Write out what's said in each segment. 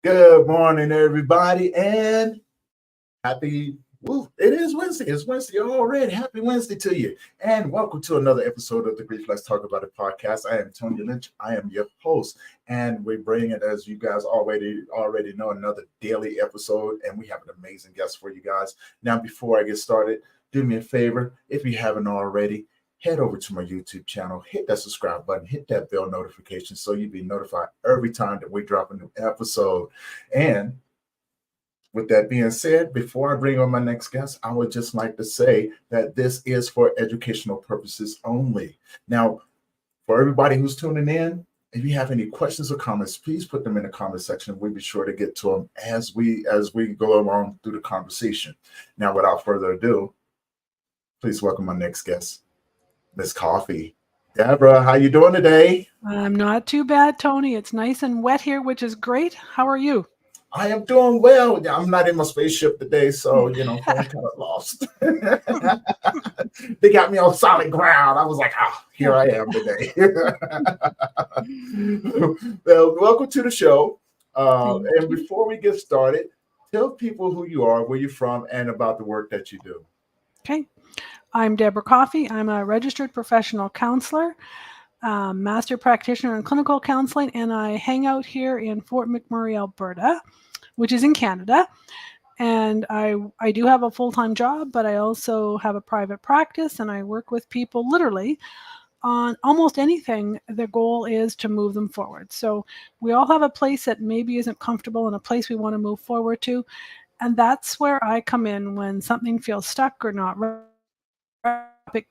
Good morning, everybody, and it is Wednesday. It's Wednesday already. Happy Wednesday to you, and welcome to another episode of the Grief Let's Talk About It podcast. I am Tony Lynch. I am your host, and we bring it, as you guys already know, another daily episode, and we have an amazing guest for you guys. Now, before I get started, do me a favor, if you haven't already, head over to my YouTube channel, hit that subscribe button, hit that bell notification so you'll be notified every time that we drop a new episode. And with that being said, before I bring on my next guest, I would just like to say that this is for educational purposes only. Now, for everybody who's tuning in, if you have any questions or comments, please put them in the comment section. We'll be sure to get to them as we go along through the conversation. Now, without further ado, please welcome my next guest, Miss Coffey. Debra, how you doing today? I'm not too bad, Tony. It's nice and wet here, which is great. How are you? I am doing well. I'm not in my spaceship today, so, I'm kind of lost. They got me on solid ground. I was like, here I am today. Well, welcome to the show. And before we get started, tell people who you are, where you're from, and about the work that you do. Okay. I'm Debra Coffey. I'm a Registered Professional Counsellor, Master Practitioner in Clinical Counselling, and I hang out here in Fort McMurray, Alberta, which is in Canada. And I do have a full-time job, but I also have a private practice, and I work with people literally on almost anything. The goal is to move them forward. So we all have a place that maybe isn't comfortable and a place we want to move forward to. And that's where I come in when something feels stuck or not right.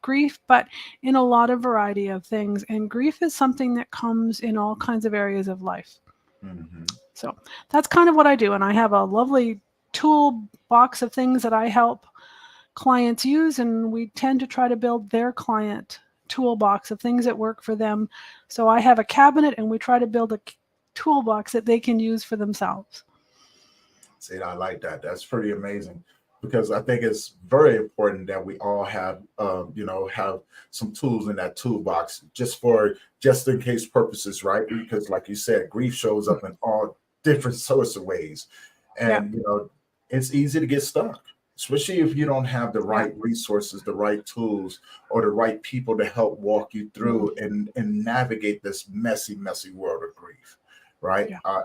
Grief, but in a lot of variety of things. And grief is something that comes in all kinds of areas of life. Mm-hmm. So that's kind of what I do. And I have a lovely toolbox of things that I help clients use. And we tend to try to build their client toolbox of things that work for them. So I have a cabinet and we try to build a toolbox that they can use for themselves. See, I like that. That's pretty amazing. Because I think it's very important that we all have some tools in that toolbox just in case purposes, right? Because like you said, grief shows up in all different sorts of ways. And, it's easy to get stuck, especially if you don't have the right resources, the right tools, or the right people to help walk you through and navigate this messy, messy world of grief, right? I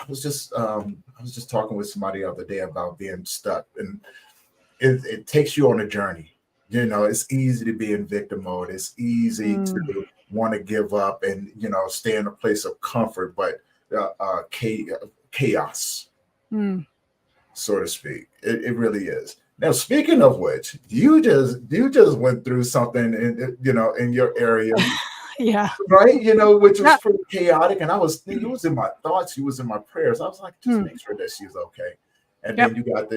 was just talking with somebody the other day about being stuck, and it takes you on a journey. It's easy to be in victim mode. It's easy to want to give up and stay in a place of comfort, but chaos, so to speak. It really is. Now, speaking of which, you just went through something in your area. Yeah. Right. Which was pretty chaotic. And it was in my thoughts. He was in my prayers. I was like, just make sure that she's okay. And then you got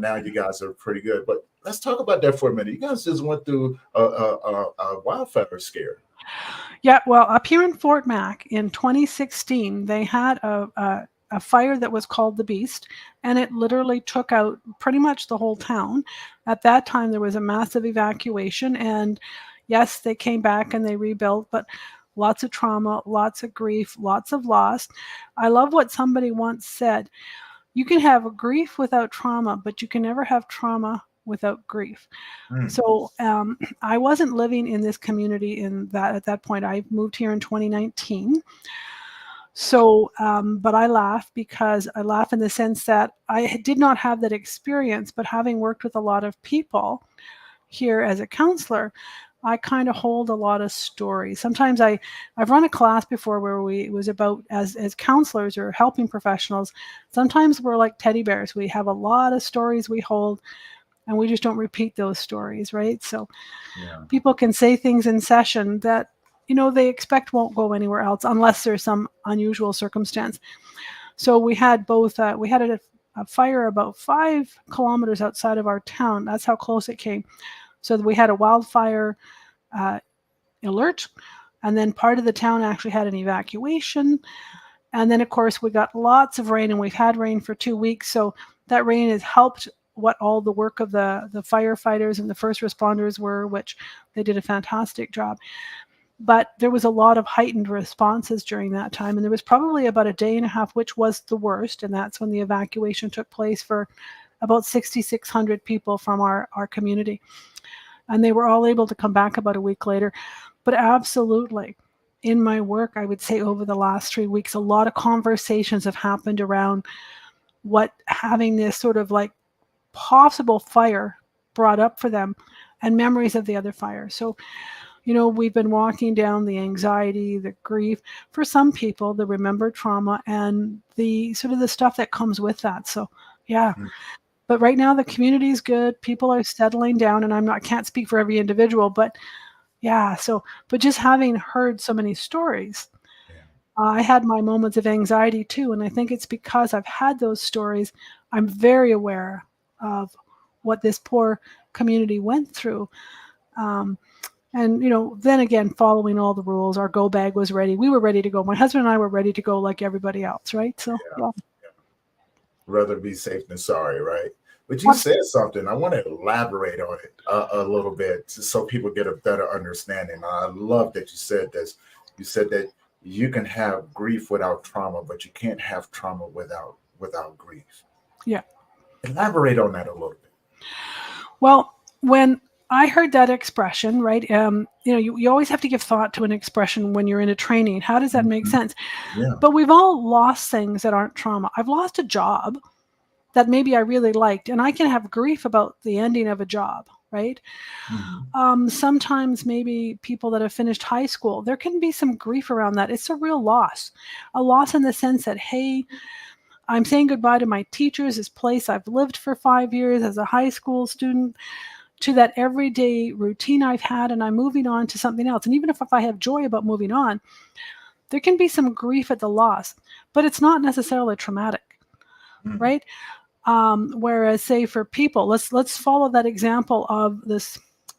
now you guys are pretty good. But let's talk about that for a minute. You guys just went through a wildfire scare. Yeah. Well, up here in Fort Mac in 2016, they had a fire that was called the Beast, and it literally took out pretty much the whole town. At that time, there was a massive evacuation, and yes, they came back and they rebuilt, but lots of trauma, lots of grief, lots of loss. I love what somebody once said. You can have grief without trauma, but you can never have trauma without grief. So I wasn't living in this community at that point. I moved here in 2019. So, but I laugh in the sense that I did not have that experience, but having worked with a lot of people here as a counselor, I kind of hold a lot of stories. Sometimes I've run a class before where it was about as counselors or helping professionals. Sometimes we're like teddy bears. We have a lot of stories we hold, and we just don't repeat those stories, right? So people can say things in session that they expect won't go anywhere else unless there's some unusual circumstance. So we had both. We had a fire about 5 kilometers outside of our town. That's how close it came. So we had a wildfire alert, and then part of the town actually had an evacuation. And then, of course, we got lots of rain, and we've had rain for 2 weeks. So that rain has helped what all the work of the firefighters and the first responders were, which they did a fantastic job. But there was a lot of heightened responses during that time. And there was probably about a day and a half, which was the worst. And that's when the evacuation took place for about 6,600 people from our community. And they were all able to come back about a week later. But absolutely, in my work, I would say over the last 3 weeks, a lot of conversations have happened around what having this sort of like possible fire brought up for them and memories of the other fire. So, we've been walking down the anxiety, the grief, for some people, the remembered trauma and the sort of the stuff that comes with that. So, yeah. But right now the community is good. People are settling down, and can't speak for every individual, but yeah. So, but just having heard so many stories, I had my moments of anxiety too. And I think it's because I've had those stories. I'm very aware of what this poor community went through. And, then again, following all the rules, our go bag was ready. We were ready to go. My husband and I were ready to go like everybody else, right? So, yeah. Rather be safe than sorry, right? But you said something. I want to elaborate on it a little bit so people get a better understanding. I love that you said this. You said that you can have grief without trauma, but you can't have trauma without grief. Yeah. Elaborate on that a little bit. Well, when I heard that expression, right? You always have to give thought to an expression when you're in a training. How does that make sense? Yeah. But we've all lost things that aren't trauma. I've lost a job that maybe I really liked, and I can have grief about the ending of a job, right? Sometimes maybe people that have finished high school, there can be some grief around that. It's a real loss. A loss in the sense that, hey, I'm saying goodbye to my teachers, this place I've lived for 5 years as a high school student, to that everyday routine I've had, and I'm moving on to something else. And even if I have joy about moving on, there can be some grief at the loss, but it's not necessarily traumatic, right? Whereas, say, for people, let's follow that example of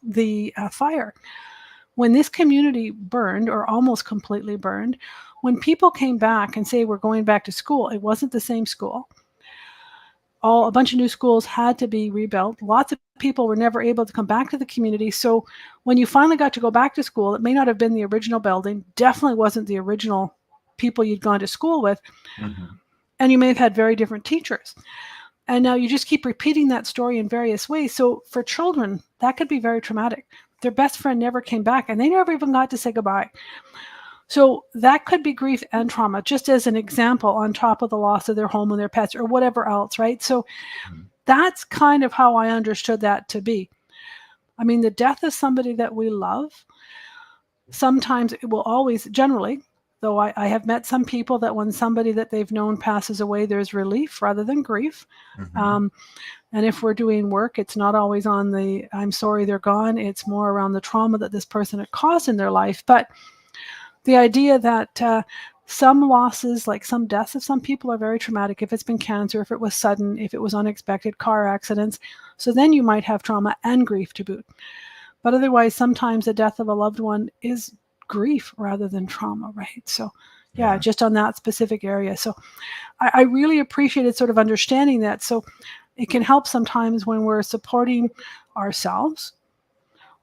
the fire. When this community burned, or almost completely burned, when people came back and say we're going back to school, it wasn't the same school. A bunch of new schools had to be rebuilt. Lots of people were never able to come back to the community. So when you finally got to go back to school, it may not have been the original building, definitely wasn't the original people you'd gone to school with. And you may have had very different teachers. And now you just keep repeating that story in various ways. So for children, that could be very traumatic. Their best friend never came back, and they never even got to say goodbye. So that could be grief and trauma, just as an example, on top of the loss of their home and their pets or whatever else, right? So that's kind of how I understood that to be. I mean, the death of somebody that we love, sometimes it will always, generally, though I have met some people that when somebody that they've known passes away, there's relief rather than grief. And if we're doing work, it's not always on the I'm sorry they're gone. It's more around the trauma that this person had caused in their life. But the idea that some losses, like some deaths of some people, are very traumatic. If it's been cancer, if it was sudden, if it was unexpected, car accidents. So then you might have trauma and grief to boot. But otherwise, sometimes the death of a loved one is grief rather than trauma, right? So yeah, just on that specific area. So I really appreciated sort of understanding that. So it can help sometimes when we're supporting ourselves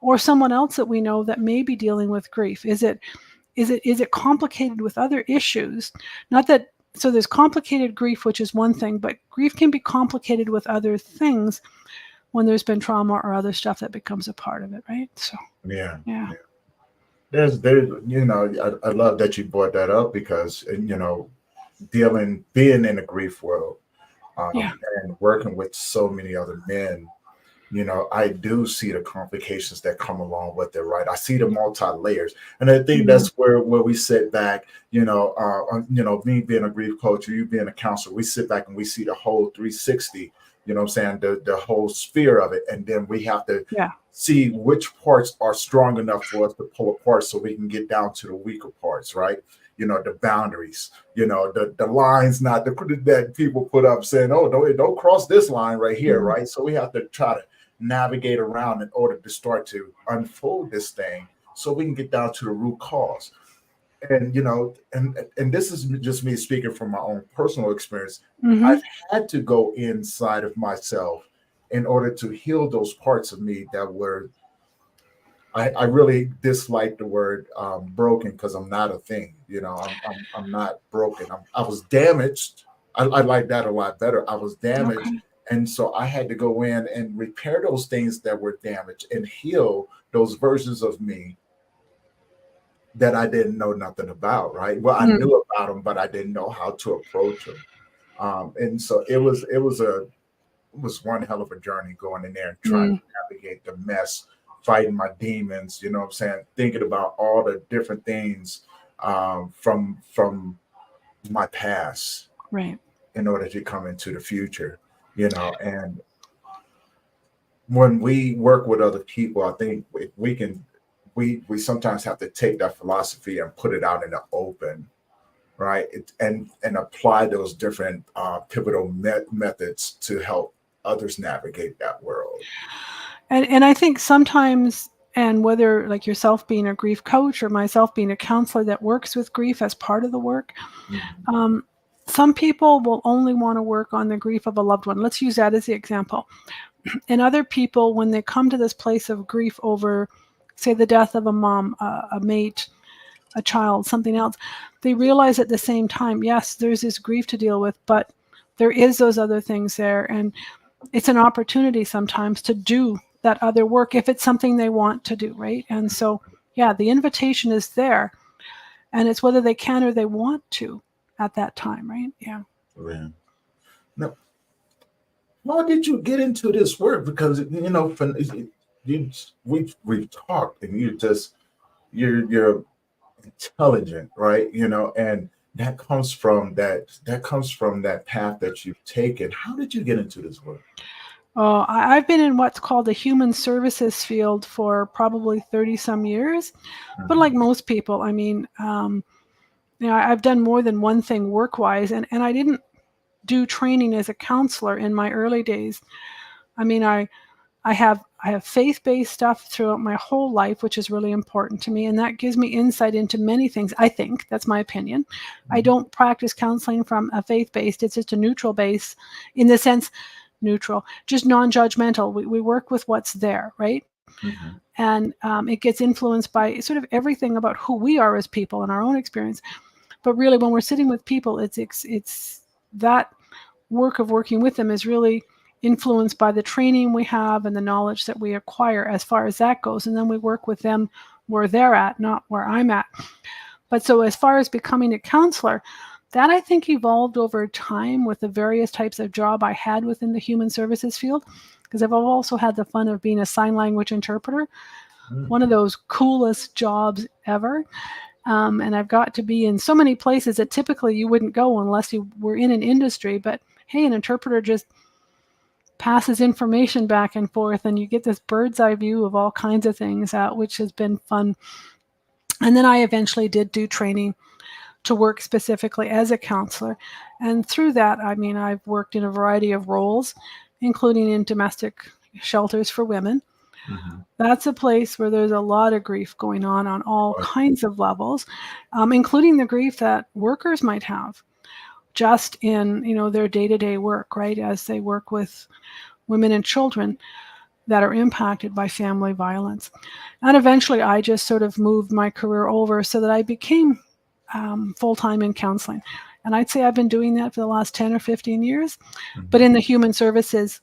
or someone else that we know that may be dealing with grief. Is it complicated with other issues? Not that, so there's complicated grief, which is one thing, but grief can be complicated with other things when there's been trauma or other stuff that becomes a part of it, right? So yeah. There's I love that you brought that up, because being in the grief world and working with so many other men, I do see the complications that come along with it, right? I see the multi-layers. And I think that's where we sit back, me being a grief coach or you being a counselor, we sit back and we see the whole 360, the whole sphere of it. And then we have to see which parts are strong enough for us to pull apart so we can get down to the weaker parts, right? The boundaries, the lines that people put up saying, oh, don't cross this line right here, right? So we have to try to navigate around in order to start to unfold this thing so we can get down to the root cause. And and this is just me speaking from my own personal experience. I've had to go inside of myself in order to heal those parts of me that were I really dislike the word broken, because I'm not a thing. I'm not broken. I was damaged. I like that a lot better. I was damaged. Okay. And so I had to go in and repair those things that were damaged and heal those versions of me that I didn't know nothing about, right? Well, I knew about them, but I didn't know how to approach them. And so it was one hell of a journey going in there and trying to navigate the mess, fighting my demons, you know what I'm saying? Thinking about all the different things from my past Right. in order to come into the future, and when we work with other people, I think we sometimes have to take that philosophy and put it out in the open, right? And apply those different pivotal methods to help others navigate that world. And I think sometimes, and whether like yourself being a grief coach or myself being a counselor that works with grief as part of the work, some people will only want to work on the grief of a loved one. Let's use that as the example. And other people, when they come to this place of grief over, say, the death of a mom, a mate, a child, something else, they realize at the same time, yes, there's this grief to deal with, but there is those other things there. And it's an opportunity sometimes to do that other work if it's something they want to do, right? And so, yeah, the invitation is there, and it's whether they can or they want to at that time, right? Yeah. Yeah. Now, how did you get into this work? Because we've talked, and you're intelligent, right? And that comes from that path that you've taken. How did you get into this work? I've been in what's called the human services field for probably 30 some years. But like most people, I mean, I've done more than one thing work-wise, and I didn't do training as a counselor in my early days. I mean, I have faith-based stuff throughout my whole life, which is really important to me, and that gives me insight into many things. I think that's my opinion. I don't practice counseling from a faith-based. It's just a neutral base, in the sense, neutral, just non-judgmental. We work with what's there, right? And it gets influenced by sort of everything about who we are as people and our own experience. But really, when we're sitting with people, it's that work of working with them is really influenced by the training we have and the knowledge that we acquire as far as that goes. And then we work with them where they're at, not where I'm at. But so as far as becoming a counselor, that I think evolved over time with the various types of job I had within the human services field, because I've also had the fun of being a sign language interpreter, one of those coolest jobs ever. And I've got to be in so many places that typically you wouldn't go unless you were in an industry. But hey, an interpreter just passes information back and forth, and you get this bird's eye view of all kinds of things, which has been fun. And then I eventually did do training to work specifically as a counselor. And through that, I mean, I've worked in a variety of roles, including in domestic shelters for women. That's a place where there's a lot of grief going on all kinds of levels, including the grief that workers might have just in, their day-to-day work, right? As they work with women and children that are impacted by family violence. And eventually I just sort of moved my career over so that I became full-time in counseling. And I'd say I've been doing that for the last 10 or 15 years, but in the human services,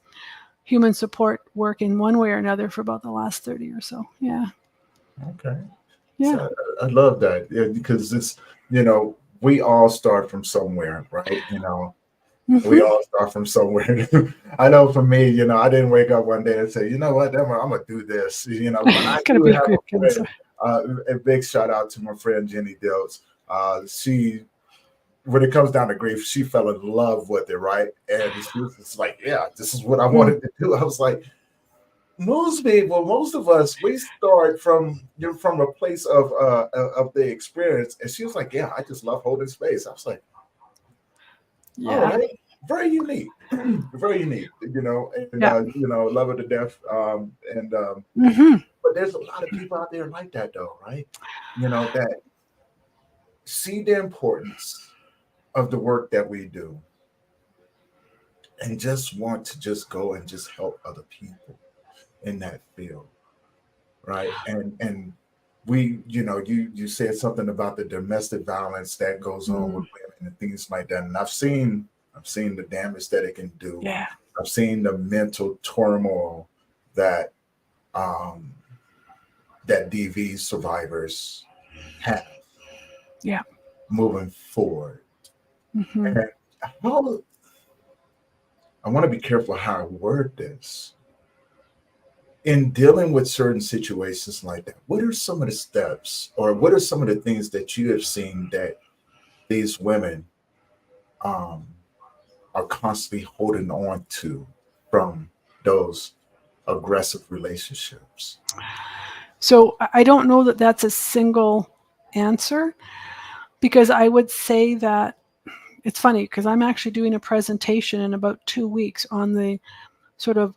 human support work in one way or another for about the last 30 or so. Yeah. Okay. Yeah. So I love that, because it's, we all start from somewhere, right? We all start from somewhere. I know for me, I didn't wake up one day and say, you know what, Debra, I'm gonna do this. But I Gonna do be a have grief a friend, counselor. a big shout out to my friend Jenny Dilts. She, when it comes down to grief, she fell in love with it, right? And she was just like, yeah, this is what I wanted to do. I was like, most people, most of us, we start from a place of the experience. And she was like, yeah, I just love holding space. I was like, all right, very unique, very unique, and love her to death. But there's a lot of people out there like that, though, right? That see the importance of the work that we do and just want to just go and just help other people in that field. right? And we, you said something about the domestic violence that goes on with women and things like that. And I've seen the damage that it can do. Yeah. I've seen the mental turmoil that that DV survivors have. Yeah. Moving forward. Mm-hmm. And how, I want to be careful how I word this. In dealing with certain situations like that, what are some of the steps or what are some of the things that you have seen that these women are constantly holding on to from those aggressive relationships? So I don't know that that's a single answer, because I would say that it's funny because I'm actually doing a presentation in about 2 weeks on the sort of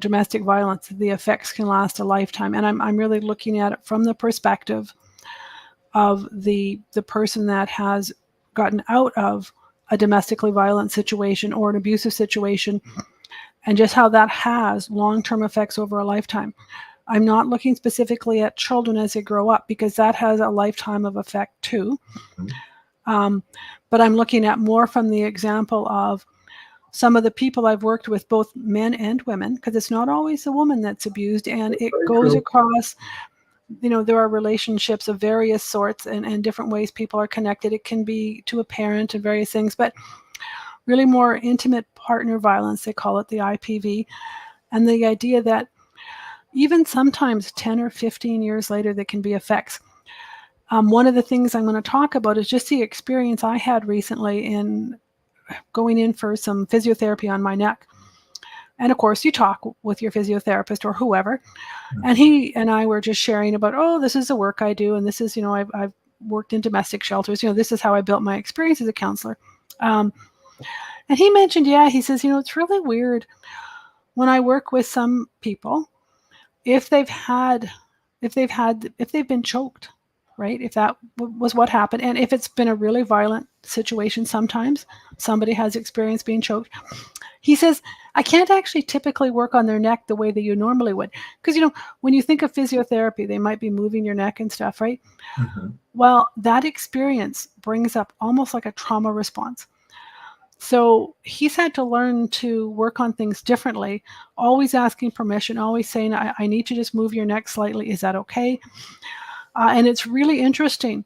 domestic violence. The effects can last a lifetime, and I'm really looking at it from the perspective of the person that has gotten out of a domestically violent situation or an abusive situation, and just how that has long-term effects over a lifetime. I'm not looking specifically at children as they grow up, because that has a lifetime of effect too. But I'm looking at more from the example of some of the people I've worked with, both men and women, because it's not always the woman that's abused, and it goes across, there are relationships of various sorts and different ways people are connected. It can be to a parent and various things, but really more intimate partner violence, they call it the IPV. And the idea that even sometimes 10 or 15 years later, there can be effects. One of the things I'm going to talk about is just the experience I had recently in going in for some physiotherapy on my neck. And of course, you talk with your physiotherapist or whoever, and he and I were just sharing about, oh, this is the work I do, and this is, I've worked in domestic shelters. This is how I built my experience as a counselor. And he mentioned, he says, it's really weird when I work with some people, if they've been choked, right? If that was what happened, and if it's been a really violent situation, sometimes somebody has experienced being choked. He says, I can't actually typically work on their neck the way that you normally would. Because, when you think of physiotherapy, they might be moving your neck and stuff, right? Mm-hmm. Well, that experience brings up almost like a trauma response. So he's had to learn to work on things differently, always asking permission, always saying, I need to just move your neck slightly. Is that okay? And it's really interesting.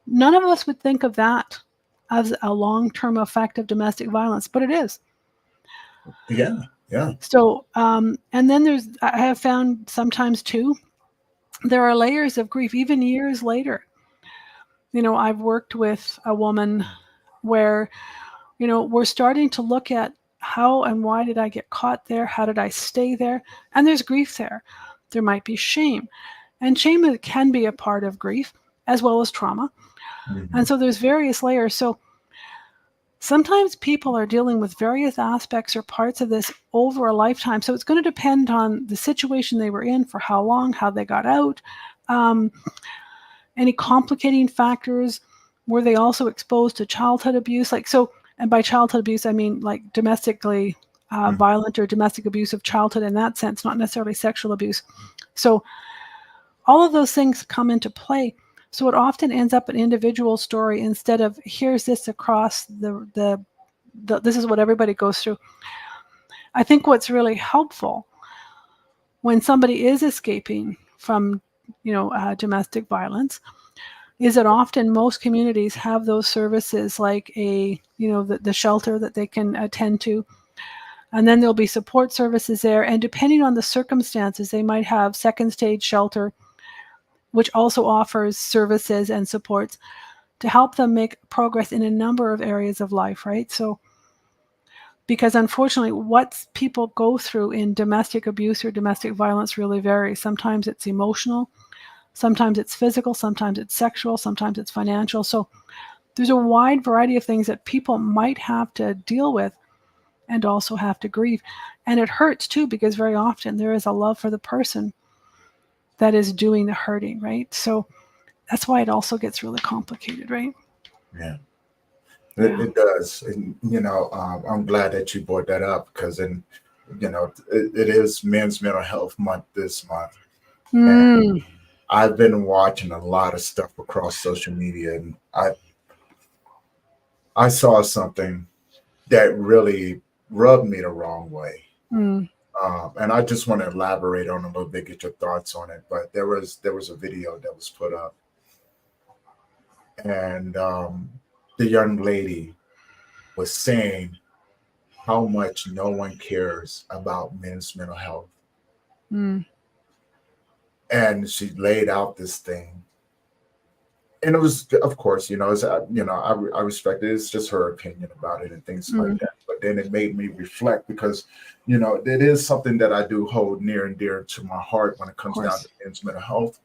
None of us would think of that as a long-term effect of domestic violence, but it is. Yeah. So, and then I have found sometimes too, there are layers of grief, even years later. I've worked with a woman where, we're starting to look at how and why did I get caught there? How did I stay there? And there's grief there. There might be shame. And shame can be a part of grief as well as trauma. Mm-hmm. And so there's various layers. So sometimes people are dealing with various aspects or parts of this over a lifetime. So it's going to depend on the situation they were in, for how long, how they got out, any complicating factors. Were they also exposed to childhood abuse? And by childhood abuse, I mean like domestically violent or domestic abuse of childhood in that sense, not necessarily sexual abuse. So all of those things come into play. So it often ends up an individual story instead of here's this across the this is what everybody goes through. I think what's really helpful when somebody is escaping from domestic violence is that often most communities have those services like the shelter that they can attend to. And then there'll be support services there. And depending on the circumstances, they might have second stage shelter, which also offers services and supports to help them make progress in a number of areas of life, right? So, because unfortunately, what people go through in domestic abuse or domestic violence really varies. Sometimes it's emotional, sometimes it's physical, sometimes it's sexual, sometimes it's financial. So there's a wide variety of things that people might have to deal with and also have to grieve. And it hurts too, because very often there is a love for the person that is doing the hurting, right? So that's why it also gets really complicated, right? Yeah. It does. And, I'm glad that you brought that up, because it is Men's Mental Health Month this month. Mm. I've been watching a lot of stuff across social media, and I saw something that really rubbed me the wrong way. Mm. And I just want to elaborate on a little bit, get your thoughts on it. But there was a video that was put up, and the young lady was saying how much no one cares about men's mental health. Mm. And she laid out this thing. And it was, of course, I respect it. It's just her opinion about it and things like that. But then it made me reflect because, it is something that I do hold near and dear to my heart when it comes down to men's mental health.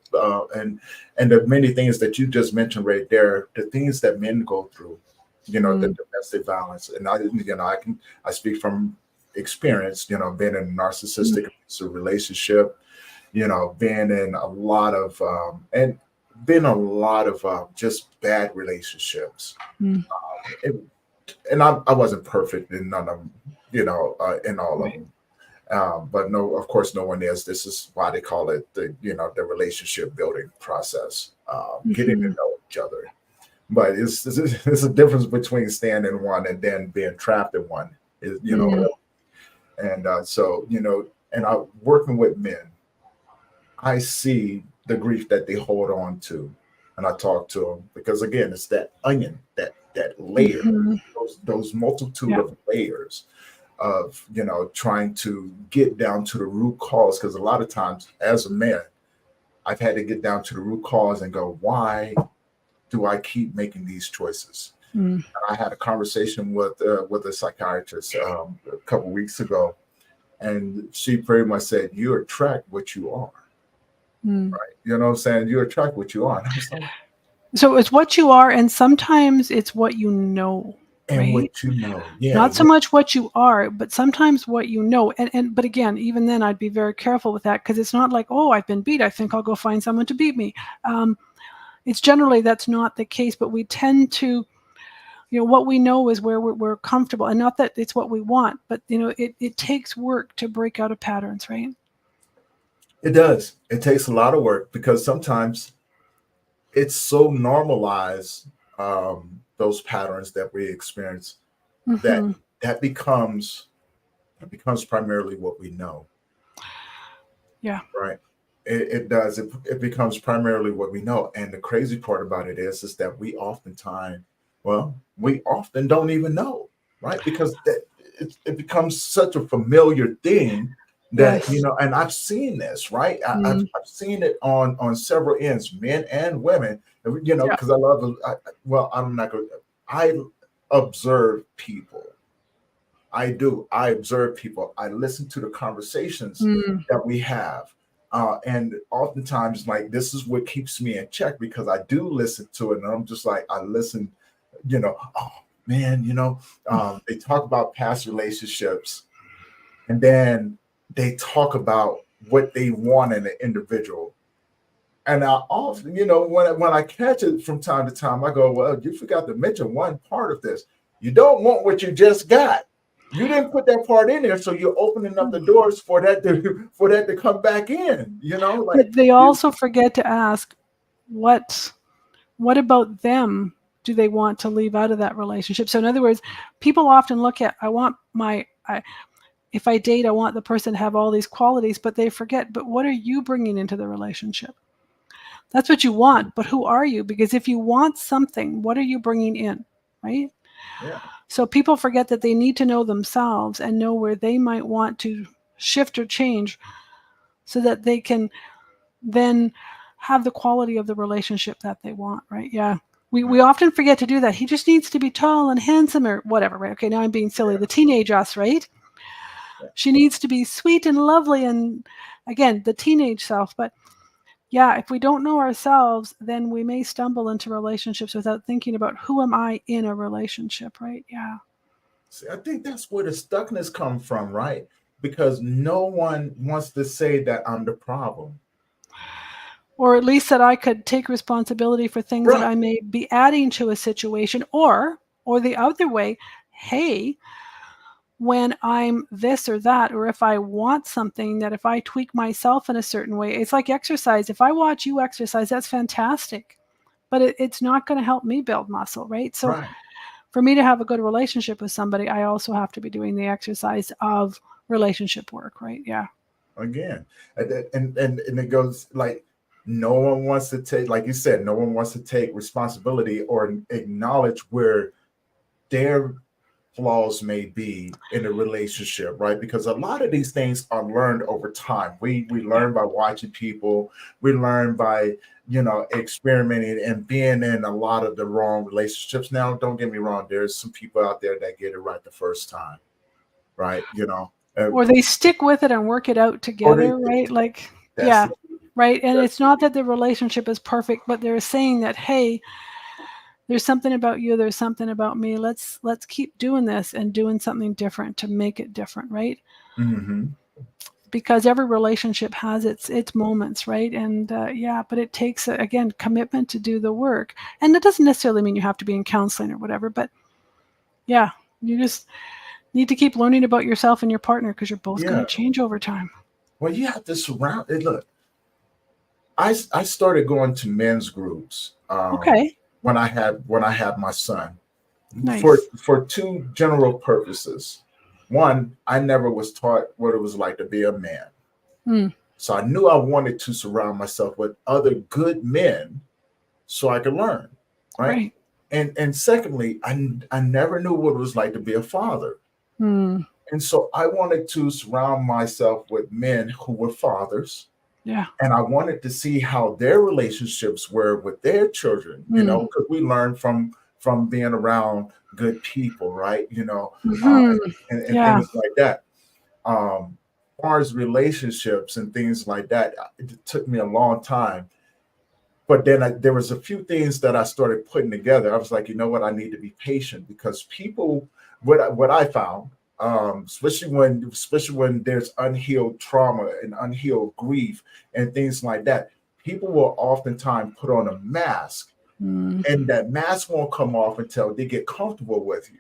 And the many things that you just mentioned right there, the things that men go through, the domestic violence. And I speak from experience, being in a narcissistic abusive relationship, being in a lot of, just bad relationships. And I wasn't perfect in none of them, in all of them. But no, of course, no one is. This is why they call it the relationship building process, getting to know each other. But it's a difference between staying in one and then being trapped in one. And and I working with men, I see the grief that they hold on to, and I talk to them because again, it's that onion, that layer, those multitude of layers of trying to get down to the root cause. Because a lot of times, as a man, I've had to get down to the root cause and go, why do I keep making these choices? And I had a conversation with a psychiatrist a couple weeks ago, and she pretty much said, "You attract what you are." Right. You know what I'm saying? You attract what you are. So it's what you are, and sometimes it's what you know. And right? what you know. Yeah. Not so much what you are, but sometimes what you know. But again, even then I'd be very careful with that because it's not like, oh, I've been beat, I think I'll go find someone to beat me. It's generally that's not the case, but we tend to, what we know is where we're comfortable, and not that it's what we want, but it takes work to break out of patterns, right? It does. It takes a lot of work because sometimes it's so normalized, those patterns that we experience, that becomes primarily what we know. Yeah. Right. It does. It becomes primarily what we know. And the crazy part about it is that we often don't even know, right? Because it becomes such a familiar thing that, and I've seen this, right? I've seen it on several ends, men and women, because I observe people. I do. I observe people. I listen to the conversations that we have. And oftentimes, like, this is what keeps me in check because I do listen to it. And I'm just like, I listen, oh man, they talk about past relationships and then they talk about what they want in an individual. And I often, when I catch it from time to time, I go, well, you forgot to mention one part of this. You don't want what you just got. You didn't put that part in there, so you're opening up the doors for that to come back in. But they also forget to ask, what about them do they want to leave out of that relationship? So in other words, people often look at, if I date, I want the person to have all these qualities, but they forget, but what are you bringing into the relationship? That's what you want, but who are you? Because if you want something, what are you bringing in, right? Yeah. So people forget that they need to know themselves and know where they might want to shift or change so that they can then have the quality of the relationship that they want, right? Yeah. We often forget to do that. He just needs to be tall and handsome or whatever, right? Okay, now I'm being silly. The teenage us, right? She needs to be sweet and lovely and, again, the teenage self. But yeah, if we don't know ourselves, then we may stumble into relationships without thinking about who am I in a relationship, right? Yeah. See, I think that's where the stuckness comes from, right? Because no one wants to say that I'm the problem. Or at least that I could take responsibility for things that I may be adding to a situation, or the other way, hey, when I'm this or that, or if I want something, that if I tweak myself in a certain way, it's like exercise. If I watch you exercise, that's fantastic, but it's not going to help me build muscle, right? So Right. for me to have a good relationship with somebody, I also have to be doing the exercise of relationship work, right? Yeah. Again, and it goes like, no one wants to take, like you said, no one wants to take responsibility or acknowledge where their flaws may be in a relationship, right? Because a lot of these things are learned over time. We learn by watching people. We learn by, experimenting and being in a lot of the wrong relationships. Now, don't get me wrong, there's some people out there that get it right the first time, right? Or they stick with it and work it out together, right? Like, that's yeah, right. And it's not that the relationship is perfect, but they're saying that, hey, there's something about you, there's something about me. Let's keep doing this and doing something different to make it different, right? Mm-hmm. Because every relationship has its moments, right? And but it takes again commitment to do the work, and it doesn't necessarily mean you have to be in counseling or whatever, but yeah, you just need to keep learning about yourself and your partner, because you're both going to change over time. Well, you have to surround it. Look, I started going to men's groups Okay. when I had my son, Nice. for two general purposes. One, I never was taught what it was like to be a man. So I knew I wanted to surround myself with other good men so I could learn, right? And secondly, I never knew what it was like to be a father. And so I wanted to surround myself with men who were fathers. Yeah. And I wanted to see how their relationships were with their children, because we learn from being around good people, right? And things like that. As far as relationships and things like that, it took me a long time. But then there was a few things that I started putting together. I was like, you know what? I need to be patient, because people, what I found, especially when there's unhealed trauma and unhealed grief and things like that, people will oftentimes put on a mask, and that mask won't come off until they get comfortable with you,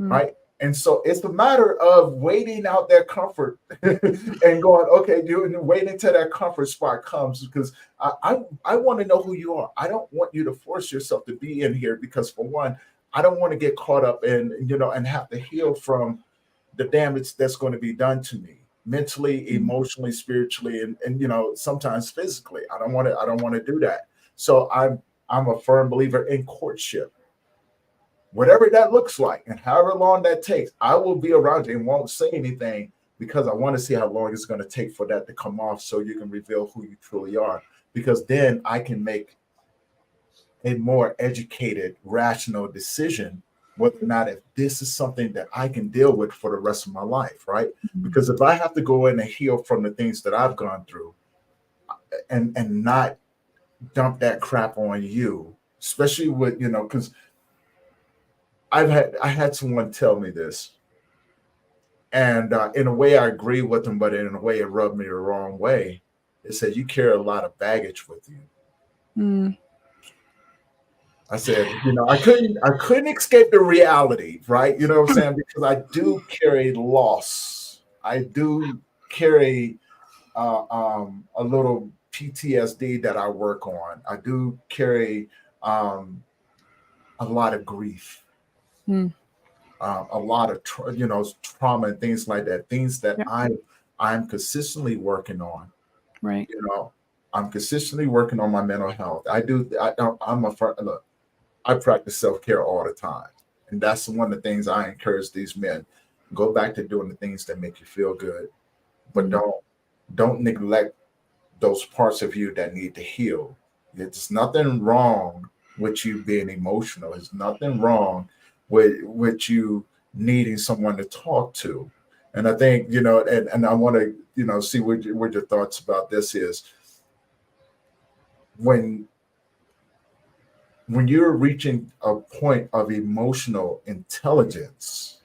right? And so it's a matter of waiting out their comfort and going, okay, wait until that comfort spot comes, because I want to know who you are. I don't want you to force yourself to be in here, because for one, I don't want to get caught up in, and have to heal from the damage that's going to be done to me mentally, emotionally, spiritually, and sometimes physically. I don't want to do that. So I'm a firm believer in courtship. Whatever that looks like and however long that takes, I will be around you and won't say anything, because I want to see how long it's going to take for that to come off, so you can reveal who you truly are. Because then I can make a more educated, rational decision whether or not if this is something that I can deal with for the rest of my life, right? Because if I have to go in and heal from the things that I've gone through and not dump that crap on you, especially with, because I had someone tell me this, and in a way I agree with them, but in a way it rubbed me the wrong way. It said, you carry a lot of baggage with you. I said, I couldn't escape the reality, right? You know what I'm saying? Because I do carry loss. I do carry a little PTSD that I work on. I do carry a lot of grief. A lot of trauma and things like that, things that I'm consistently working on. Right. I'm consistently working on my mental health. Look, I practice self-care all the time, and that's one of the things I encourage these men: go back to doing the things that make you feel good, but don't neglect those parts of you that need to heal. There's nothing wrong with you being emotional. There's nothing wrong with you needing someone to talk to. And I think, and I want to, see what your thoughts about this is. When you're reaching a point of emotional intelligence,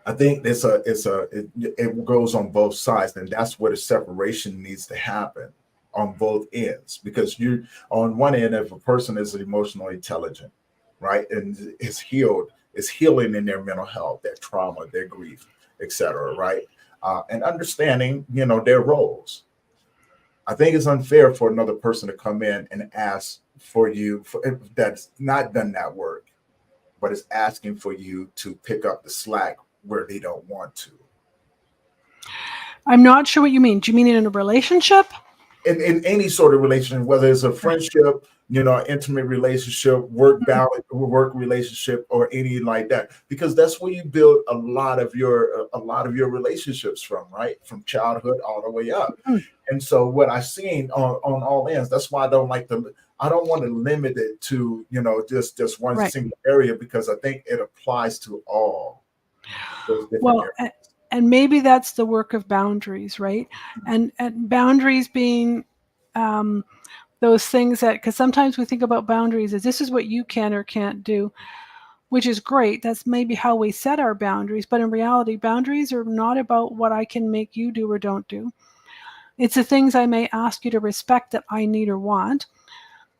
I think it goes on both sides, and that's where the separation needs to happen on both ends. Because on one end, if a person is emotionally intelligent, right, and is healed, is healing in their mental health, their trauma, their grief, etc. Right? And understanding, their roles. I think it's unfair for another person to come in and ask for you that's not done that work, but is asking for you to pick up the slack where they don't want to. I'm not sure what you mean. Do you mean in a relationship? In any sort of relationship, whether it's a friendship, intimate relationship, work relationship, or any like that, because that's where you build a lot of your relationships from, right? From childhood all the way up. Mm-hmm. And so what I've seen on all ends, that's why I don't want to limit it to, just one right. single area, because I think it applies to all those different areas. And maybe that's the work of boundaries, right? And boundaries being those things that, because sometimes we think about boundaries as this is what you can or can't do, which is great. That's maybe how we set our boundaries. But in reality, boundaries are not about what I can make you do or don't do. It's the things I may ask you to respect that I need or want.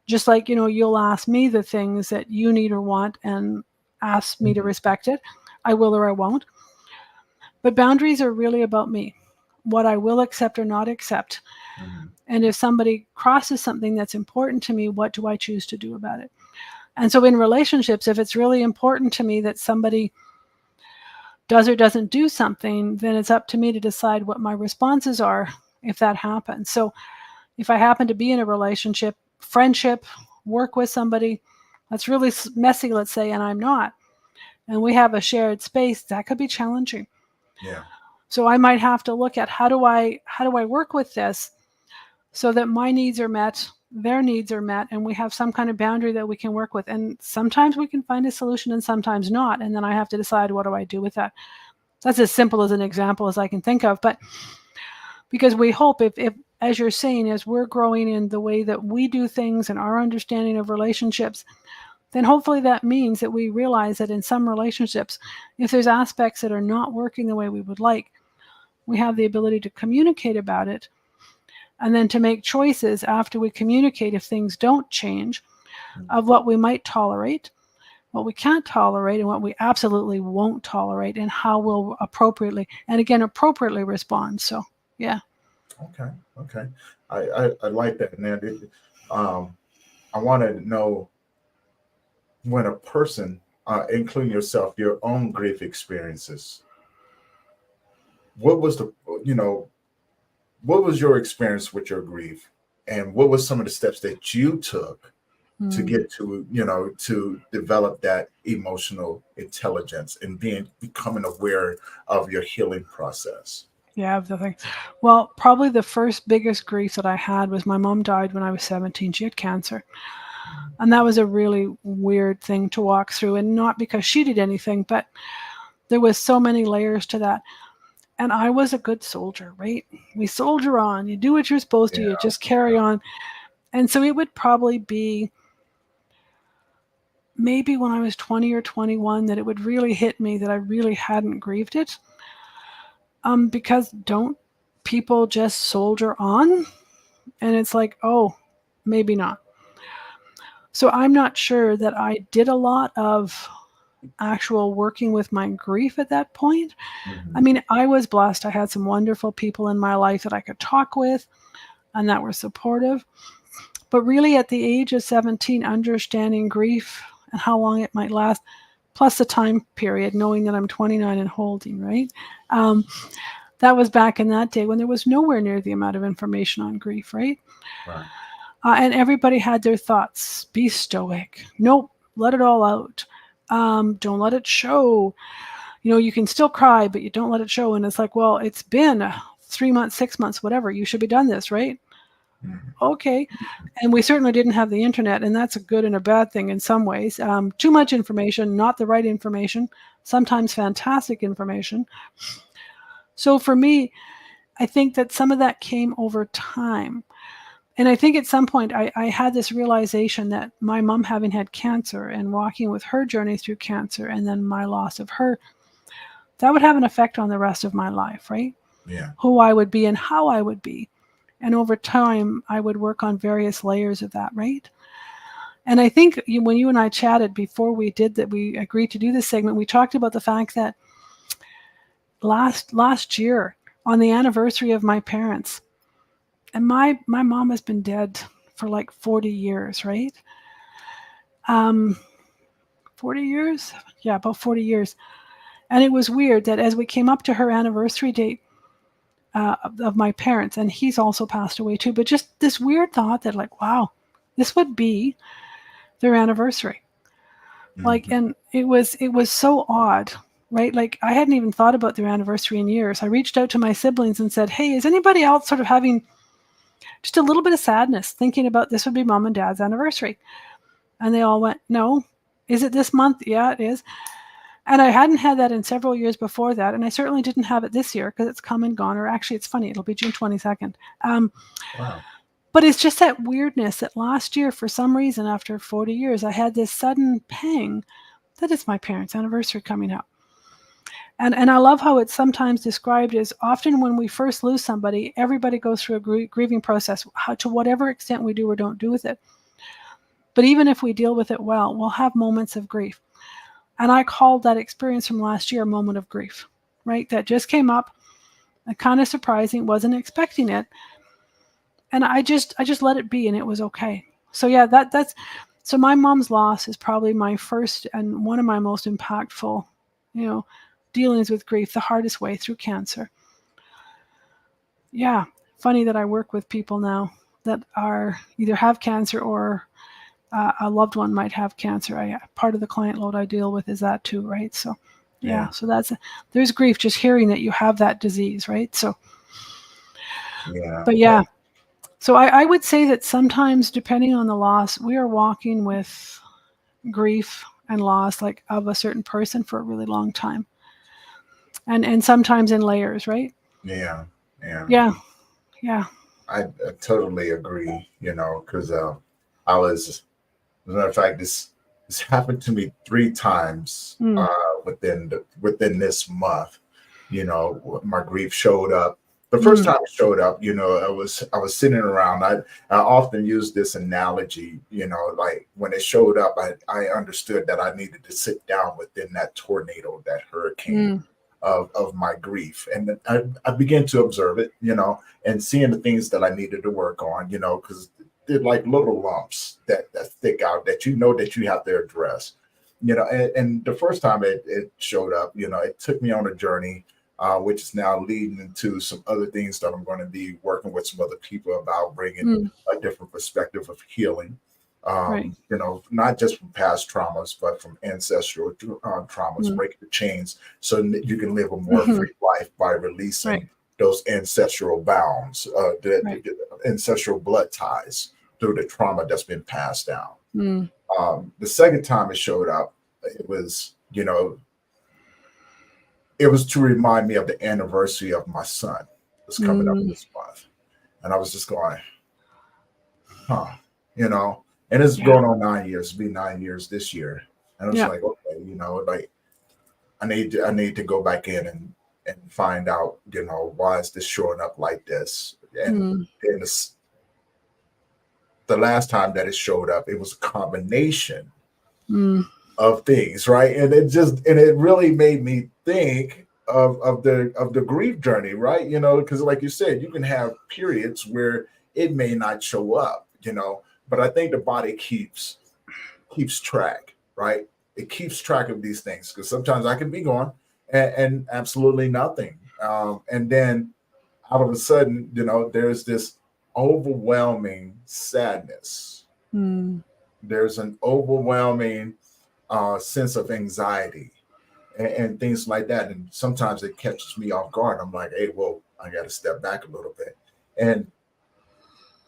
Just like, you'll ask me the things that you need or want and ask me to respect it. I will or I won't. But boundaries are really about me, what I will accept or not accept. Mm-hmm. And if somebody crosses something that's important to me, what do I choose to do about it? And so in relationships, if it's really important to me that somebody does or doesn't do something, then it's up to me to decide what my responses are if that happens. So if I happen to be in a relationship, friendship, work with somebody that's really messy, let's say, and I'm not, and we have a shared space, that could be challenging. Yeah. So I might have to look at how do I work with this so that my needs are met, their needs are met, and we have some kind of boundary that we can work with. And sometimes we can find a solution and sometimes not. And then I have to decide, what do I do with that? That's as simple as an example as I can think of. But because we hope if as you're saying, as we're growing in the way that we do things and our understanding of relationships, then hopefully that means that we realize that in some relationships, if there's aspects that are not working the way we would like, we have the ability to communicate about it and then to make choices after we communicate if things don't change of what we might tolerate, what we can't tolerate, and what we absolutely won't tolerate, and how we'll appropriately respond. So, yeah. Okay. I like that. Now, I want to know, when a person, including yourself, your own grief experiences, what was your experience with your grief, and what was some of the steps that you took to get to, to develop that emotional intelligence and becoming aware of your healing process? Yeah, the thing. Well, probably the first biggest grief that I had was my mom died when I was 17. She had cancer. And that was a really weird thing to walk through, and not because she did anything, but there was so many layers to that. And I was a good soldier, right? We soldier on. You do what you're supposed to. You just carry on. And so it would probably be maybe when I was 20 or 21 that it would really hit me that I really hadn't grieved it. Because don't people just soldier on? And it's like, oh, maybe not. So I'm not sure that I did a lot of actual working with my grief at that point. Mm-hmm. I mean, I was blessed. I had some wonderful people in my life that I could talk with and that were supportive. But really at the age of 17, understanding grief and how long it might last, plus the time period, knowing that I'm 29 and holding, right? That was back in that day when there was nowhere near the amount of information on grief, right? Right. And everybody had their thoughts. Be stoic. Nope, let it all out. Don't let it show. You can still cry, but you don't let it show. And it's like, well, it's been 3 months, 6 months, whatever. You should be done this, right? Mm-hmm. Okay. And we certainly didn't have the internet, and that's a good and a bad thing in some ways. Too much information, not the right information, sometimes fantastic information. So for me, I think that some of that came over time. And I think at some point I had this realization that my mom having had cancer and walking with her journey through cancer and then my loss of her, that would have an effect on the rest of my life, right? Yeah. Who I would be and how I would be. And over time, I would work on various layers of that, right? And I think when you and I chatted before we agreed to do this segment, we talked about the fact that last year on the anniversary of my parents, and my mom has been dead for like 40 years, right? 40 years? Yeah, about 40 years. And it was weird that as we came up to her anniversary date of my parents, and he's also passed away too, but just this weird thought that like, wow, this would be their anniversary. Like, and it was so odd, right? Like I hadn't even thought about their anniversary in years. I reached out to my siblings and said, hey, is anybody else sort of having just a little bit of sadness thinking about this would be mom and dad's anniversary? And they all went, no. Is it this month? Yeah, it is. And I hadn't had that in several years before that. And I certainly didn't have it this year because it's come and gone. Or actually, it's funny. It'll be June 22nd. Wow. But it's just that weirdness that last year, for some reason, after 40 years, I had this sudden pang that it's my parents' anniversary coming up. And I love how it's sometimes described as often when we first lose somebody, everybody goes through a grieving process, to whatever extent we do or don't do with it. But even if we deal with it well, we'll have moments of grief. And I called that experience from last year a moment of grief, right? That just came up, kind of surprising, wasn't expecting it. And I just let it be, and it was okay. So yeah, so my mom's loss is probably my first and one of my most impactful, dealings with grief, the hardest way through cancer. Yeah, funny that I work with people now that are either have cancer or a loved one might have cancer. Part of the client load I deal with is that too, right? So yeah. So there's grief just hearing that you have that disease, right? So yeah. But yeah. So I would say that sometimes, depending on the loss, we are walking with grief and loss, like of a certain person, for a really long time, and sometimes in layers, right? Yeah. I totally agree. Because I was, as a matter of fact, this happened to me 3 times within this month. My grief showed up. The first time it showed up, I was sitting around. I often use this analogy, like when it showed up, I understood that I needed to sit down within that tornado, that hurricane of my grief. And then I began to observe it, and seeing the things that I needed to work on, because they're like little lumps that stick out that that you have to address. And the first time it showed up, it took me on a journey, which is now leading into some other things that I'm going to be working with some other people about, bringing a different perspective of healing. Right. Not just from past traumas, but from ancestral traumas, breaking the chains so that you can live a more free life by releasing those ancestral bounds, the ancestral blood ties through the trauma that's been passed down. The second time it showed up, it was to remind me of the anniversary of my son. It's coming up this month. And I was just going, and it's going on 9 years. It'll be 9 years this year. And I was like, okay, like I need to go back in and find out, why is this showing up like this? And the last time that it showed up, it was a combination of things, right? And it really made me think of the grief journey, right? Because like you said, you can have periods where it may not show up, but I think the body keeps track, right? It keeps track of these things, because sometimes I can be gone and absolutely nothing, and then out of a sudden, there's this overwhelming sadness. There's an overwhelming sense of anxiety and things like that. And sometimes it catches me off guard. I'm like, hey, well, I got to step back a little bit. And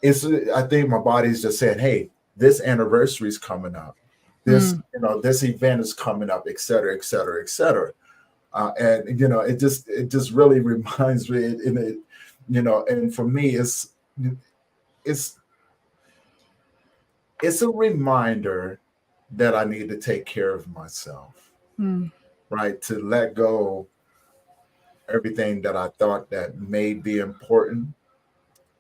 I think my body's just saying, hey, this anniversary is coming up. This, this event is coming up, et cetera, et cetera, et cetera. And, it just really reminds me, and for me, it's a reminder that I need to take care of myself, right? To let go everything that I thought that may be important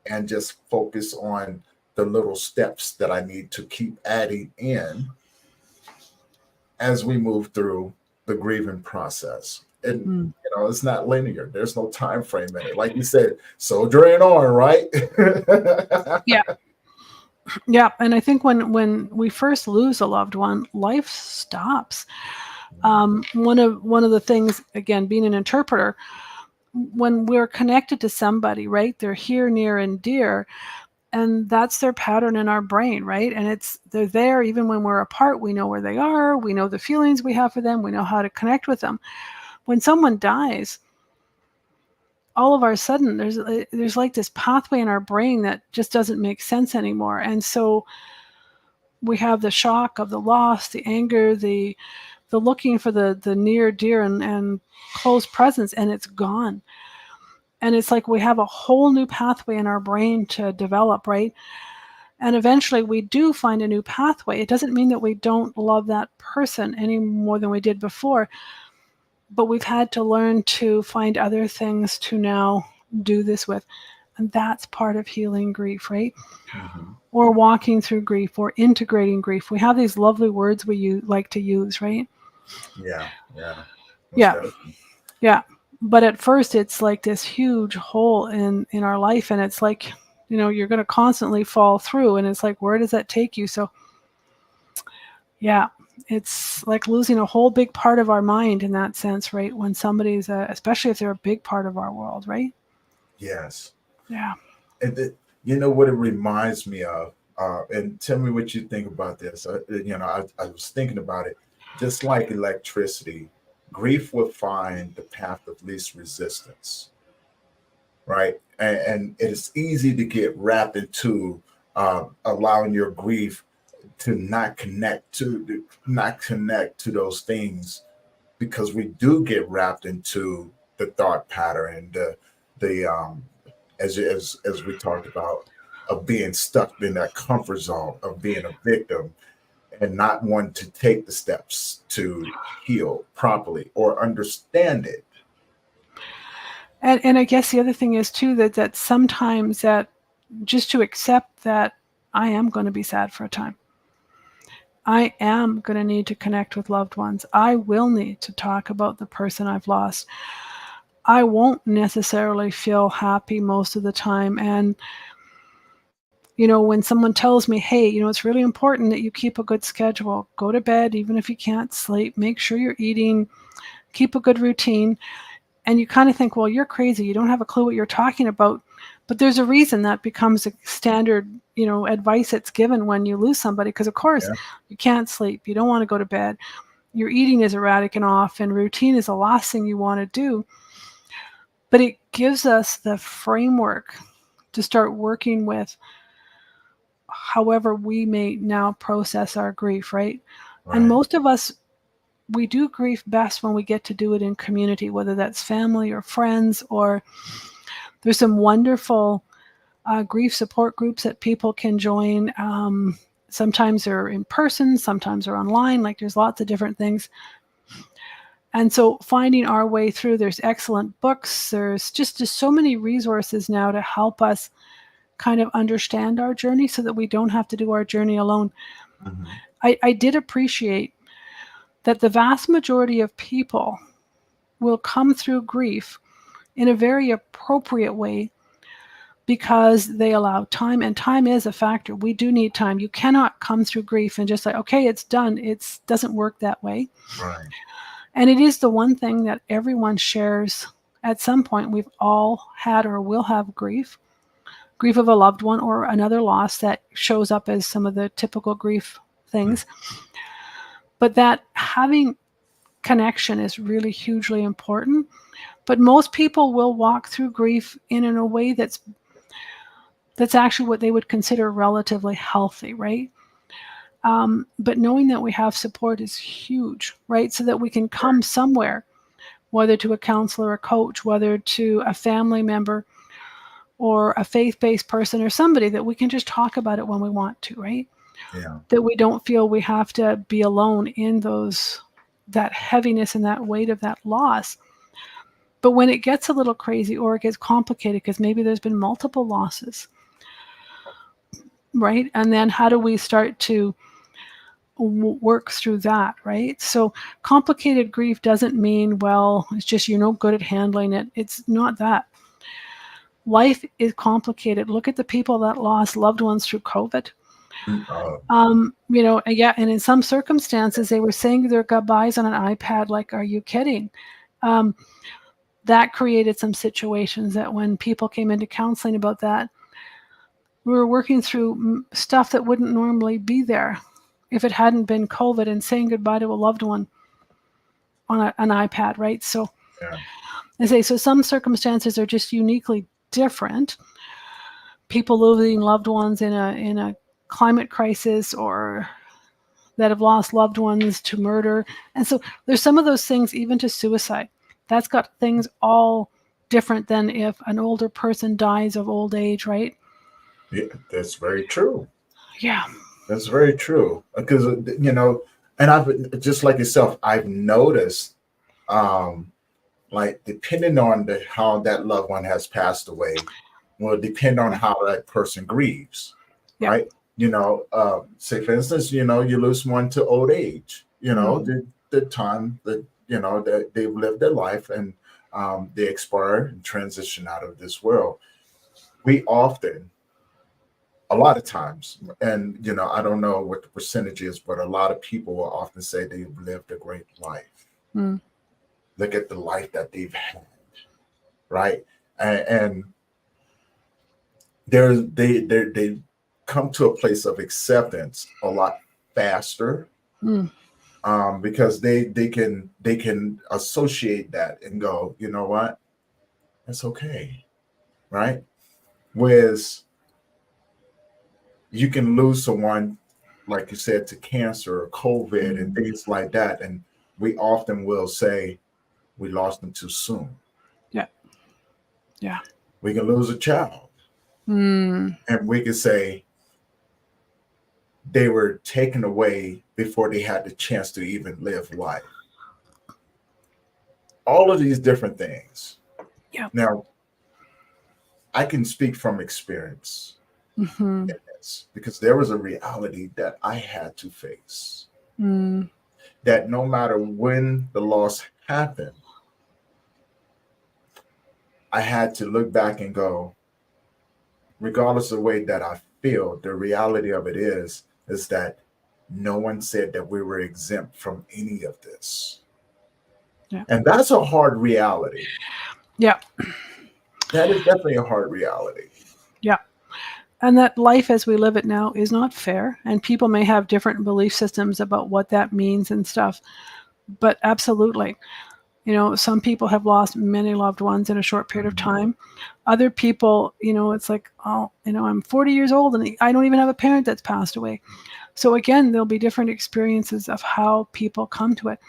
and just focus on the little steps that I need to keep adding in as we move through the grieving process. And it's not linear. There's no time frame in it. Like you said, soldiering on, right? Yeah. Yeah. And I think when we first lose a loved one, life stops. One of the things, again, being an interpreter, when we're connected to somebody, right, they're here, near, and dear, and that's their pattern in our brain, right? And they're there even when we're apart. We know where they are. We know the feelings we have for them. We know how to connect with them. When someone dies, all of a sudden there's like this pathway in our brain that just doesn't make sense anymore. And so we have the shock of the loss, the anger, the looking for the near, dear, and close presence, and it's gone. And it's like we have a whole new pathway in our brain to develop, right? And eventually we do find a new pathway. It doesn't mean that we don't love that person any more than we did before, but we've had to learn to find other things to now do this with. And that's part of healing grief, right? Mm-hmm. Or walking through grief, or integrating grief. We have these lovely words we like to use, right? Yeah. Yeah. But at first it's like this huge hole in our life, and it's like, you're going to constantly fall through, and it's like, where does that take you? So yeah, it's like losing a whole big part of our mind in that sense, right? When somebody's, especially if they're a big part of our world, right? Yes. Yeah. And what it reminds me of, and tell me what you think about this. I was thinking about it. Just like electricity, grief will find the path of least resistance, right? And it is easy to get wrapped into allowing your grief to not connect to those things, because we do get wrapped into the thought pattern and the as we talked about, of being stuck in that comfort zone of being a victim and not wanting to take the steps to heal properly or understand it. And I guess the other thing is too, that sometimes that just to accept that I am going to be sad for a time. I am going to need to connect with loved ones. I will need to talk about the person I've lost. I won't necessarily feel happy most of the time. And, when someone tells me, hey, it's really important that you keep a good schedule, go to bed, even if you can't sleep, make sure you're eating, keep a good routine. And you kind of think, well, you're crazy. You don't have a clue what you're talking about. But there's a reason that becomes a standard, advice that's given when you lose somebody. Because, of course, you can't sleep. You don't want to go to bed. Your eating is erratic and off, and routine is the last thing you want to do. But it gives us the framework to start working with however we may now process our grief, right? And most of us, we do grief best when we get to do it in community, whether that's family or friends, or there's some wonderful grief support groups that people can join. Sometimes they're in person, sometimes they're online. Like there's lots of different things. And so finding our way through, there's excellent books. There's just so many resources now to help us kind of understand our journey so that we don't have to do our journey alone. Mm-hmm. I did appreciate that the vast majority of people will come through grief in a very appropriate way because they allow time, and time is a factor. We do need time. You cannot come through grief and just say, okay, it's done. It doesn't work that way. Right. And it is the one thing that everyone shares at some point. We've all had or will have grief of a loved one or another loss that shows up as some of the typical grief things. But that having connection is really hugely important. But most people will walk through grief in a way that's actually what they would consider relatively healthy, right? But knowing that we have support is huge, right? So that we can come somewhere, whether to a counselor, a coach, whether to a family member or a faith-based person or somebody, that we can just talk about it when we want to, right? Yeah. That we don't feel we have to be alone in that heaviness and that weight of that loss. But when it gets a little crazy or it gets complicated, because maybe there's been multiple losses, right? And then how do we start to work through that, right? So complicated grief doesn't mean, well, it's just you're no good at handling it. It's not that. Life is complicated. Look at the people that lost loved ones through COVID. Yeah, and in some circumstances, they were saying their goodbyes on an iPad. Like, are you kidding? That created some situations that when people came into counseling about that, we were working through stuff that wouldn't normally be there if it hadn't been COVID, and saying goodbye to a loved one on an iPad, right? So, Yeah. I say, so some circumstances are just uniquely different. People losing loved ones in a climate crisis, or that have lost loved ones to murder. And so there's some of those things, even to suicide. That's got things all different than if an older person dies of old age, right? Yeah, that's very true. Yeah. That's very true. Because, and I've, just like yourself, I've noticed, like, depending on how that loved one has passed away, will depend on how that person grieves, Yeah. right? Say for instance, you lose one to old age, the time that, that they've lived their life, and they expire and transition out of this world. We often, a lot of times, and, I don't know what the percentage is, but a lot of people will often say they've lived a great life. Look at the life that they've had, right? And they come to a place of acceptance a lot faster, because they can associate that and go, you know what, it's okay, right? Whereas you can lose someone, like you said, to cancer or COVID and things like that, and we often will say we lost them too soon. Yeah. We can lose a child, and we can say they were taken away before they had the chance to even live life. All of these different things. Yeah. Now, I can speak from experience in this, because there was a reality that I had to face. That no matter when the loss happened, I had to look back and go, regardless of the way that I feel, the reality of it is that no one said that we were exempt from any of this. Yeah. And that's a hard reality. Yeah. That is definitely a hard reality. Yeah. And that life as we live it now is not fair. And people may have different belief systems about what that means and stuff. But absolutely, some people have lost many loved ones in a short period of time. Other people, it's like, oh, I'm 40 years old and I don't even have a parent that's passed away. So again, there'll be different experiences of how people come to it.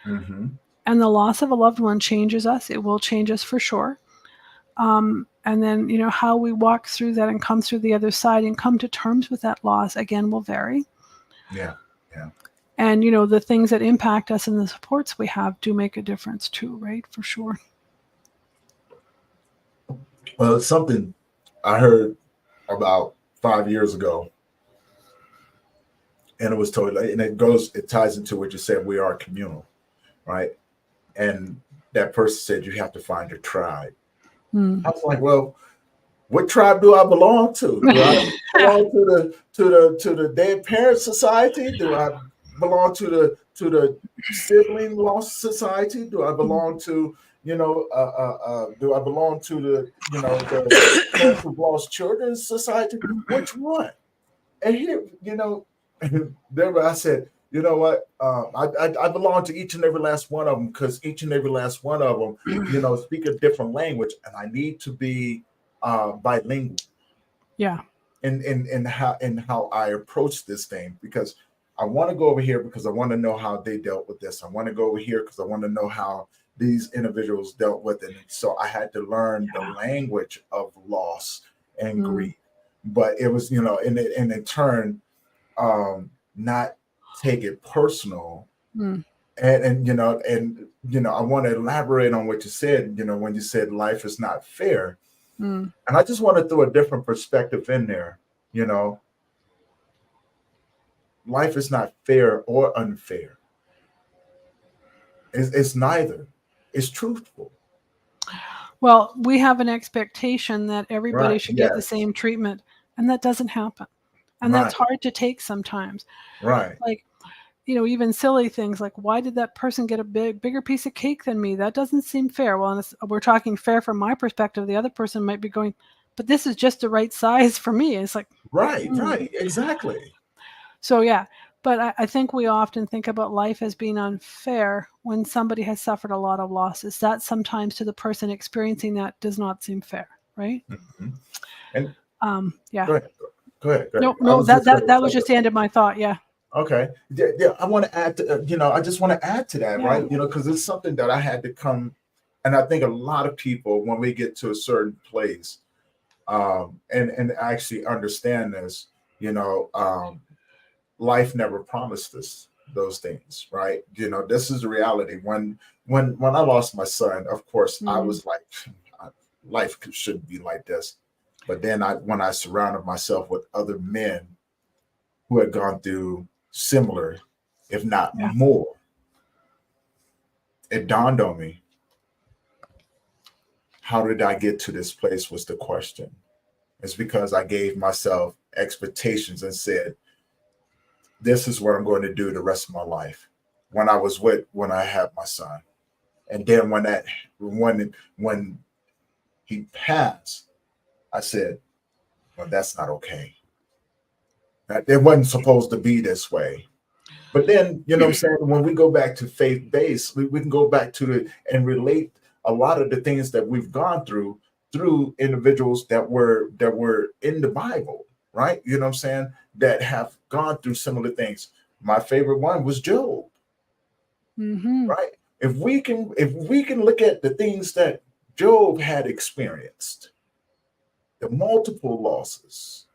And the loss of a loved one changes us. It will change us for sure. And then, how we walk through that and come through the other side and come to terms with that loss, again, will vary. Yeah. And, the things that impact us and the supports we have do make a difference too, right? For sure. Well, it's something I heard about 5 years ago. And it was told, and it ties into what you said, we are communal, right? And that person said, you have to find your tribe. I was like, well, what tribe do I belong to? Do I belong to the Dead Parents Society? Do I belong to the Sibling Loss Society? Do I belong to, do I belong to the Parents Who've Lost Children Society? Which one? And here, Debra, I said, you know what? I belong to each and every last one of them, because each and every last one of them, speak a different language, and I need to be bilingual. Yeah. In how I approach this thing, because I want to go over here because I want to know how they dealt with this. I want to go over here because I want to know how these individuals dealt with it. And so I had to learn the language of loss and grief. But it was, and in turn, not take it personal. And I want to elaborate on what you said, when you said life is not fair. And I just want to throw a different perspective in there. life is not fair or unfair. It's neither. It's truthful. Well, we have an expectation that everybody Right. should get the Yes. same treatment, and that doesn't happen. And Right. that's hard to take sometimes. Right. Like, even silly things like, why did that person get a bigger piece of cake than me? That doesn't seem fair. Well, we're talking fair from my perspective. The other person might be going, but this is just the right size for me. It's like, Right. Right. Exactly. so yeah. But I think we often think about life as being unfair when somebody has suffered a lot of losses. That sometimes to the person experiencing that does not seem fair, right? Mm-hmm. And Yeah. go ahead. Go ahead. Go ahead. I No, was just going that to was just the end of my thought. Yeah. Okay. Yeah, yeah. I want to add to, I just want to add to that, Yeah. right? Because it's something that I had to come, and I think a lot of people, when we get to a certain place, and actually understand this, life never promised us those things, right? This is the reality. When I lost my son, of course, I was like, life shouldn't be like this. But then when I surrounded myself with other men who had gone through similar, if not Yeah. more, it dawned on me, how did I get to this place was the question. It's because I gave myself expectations and said, this is what I'm going to do the rest of my life. When I had my son. And then when he passed, I said, well, that's not okay. It wasn't supposed to be this way. But then, what I'm saying, when we go back to faith-based, we can go back to and relate a lot of the things that we've gone through individuals that were in the Bible, right? You know what I'm saying? That have gone through similar things. My favorite one was Job, right? If we can look at the things that Job had experienced, the multiple losses,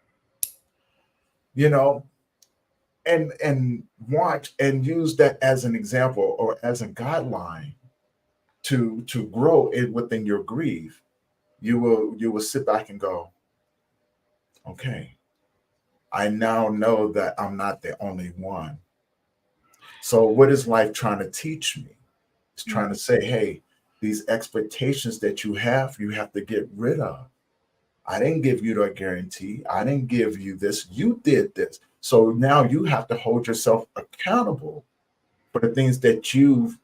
and watch and use that as an example or as a guideline to grow it within your grief, you will sit back and go, okay, I now know that I'm not the only one. So what is life trying to teach me? It's trying to say, hey, these expectations that you have to get rid of. I didn't give you that guarantee. I didn't give you this. You did this. So now you have to hold yourself accountable for the things that you've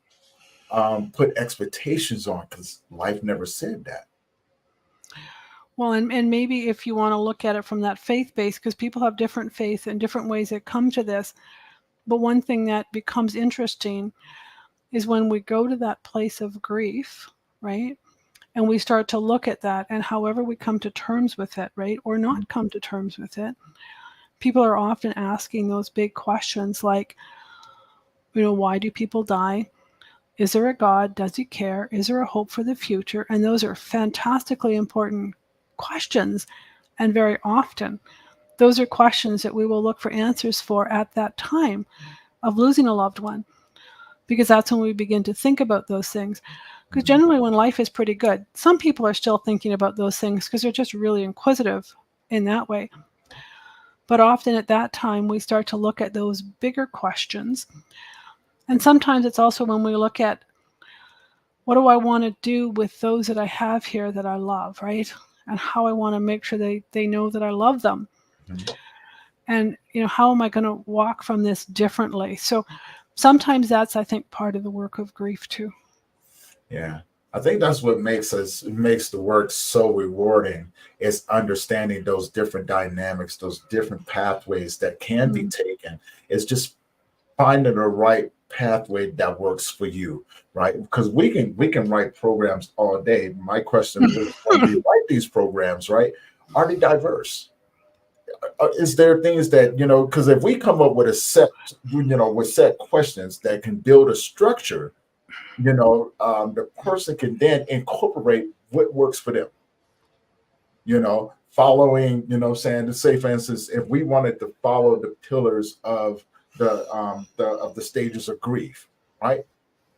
put expectations on, because life never said that. Well, and maybe if you want to look at it from that faith base, because people have different faith and different ways that come to this. But one thing that becomes interesting is when we go to that place of grief, right? And we start to look at that, and however we come to terms with it, right? Or not come to terms with it. People are often asking those big questions like, why do people die? Is there a God? Does he care? Is there a hope for the future? And those are fantastically important questions. And very often, those are questions that we will look for answers for at that time of losing a loved one, because that's when we begin to think about those things. Because generally when life is pretty good, some people are still thinking about those things because they're just really inquisitive in that way. But often at that time, we start to look at those bigger questions. And sometimes it's also when we look at, what do I want to do with those that I have here that I love, right? And how I want to make sure they know that I love them. And, how am I going to walk from this differently? So sometimes that's, I think, part of the work of grief too. Yeah. I think that's what makes the work so rewarding, is understanding those different dynamics, those different pathways that can be taken. It's just finding the right pathway that works for you, right? Because we can write programs all day. My question is, when we write these programs, right, are they diverse? Is there things that, because if we come up with with set questions that can build a structure, the person can then incorporate what works for them. Following, saying, to say, for instance, if we wanted to follow the pillars of the stages of grief, right?